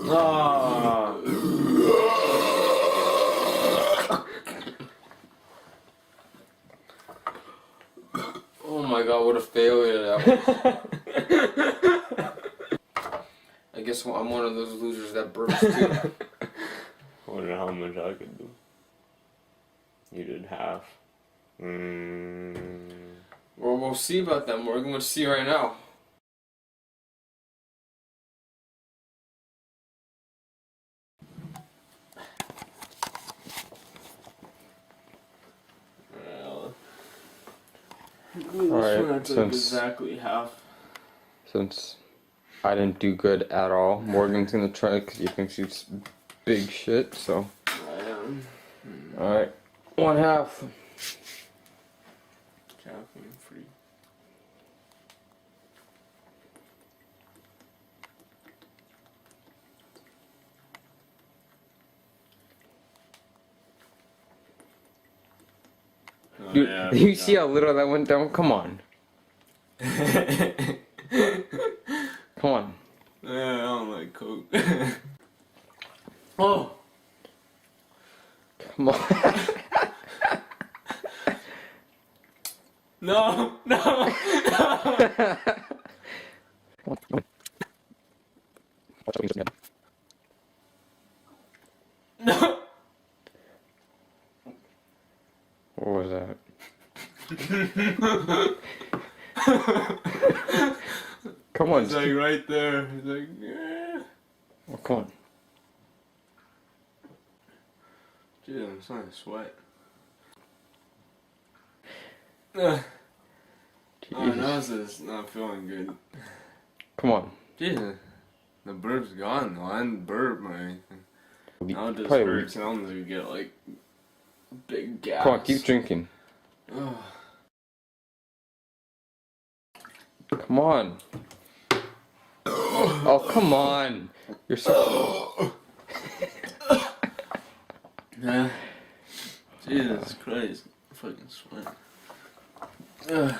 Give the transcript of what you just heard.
Ah. Oh my god, what a failure that was. I guess I'm one of those losers that burps too. I wonder how much I could do. You did half. Well, we'll see about that, Morgan. Let's see right now. Alright, exactly half. Since I didn't do good at all, Morgan's gonna try because he thinks he's big shit, so. I am. Alright, 1/2. Caffeine free. Oh, Dude, yeah, do you see how little that went down? Come on. Come on. Yeah, I don't like Coke. Oh! Come on. No! No! No! What was that? Come on. It's like right there. It's like, yeah. Oh, come on. Dude, I'm starting to sweat. My nose is not feeling good. Come on. Jesus. The burp's gone though. I didn't burp or anything. Now it just Probably hurts. Sounds like you get like big gas. Come on, keep drinking. Come on. Oh, come on. You're so... Yeah. Jesus Christ. I fucking sweat. One.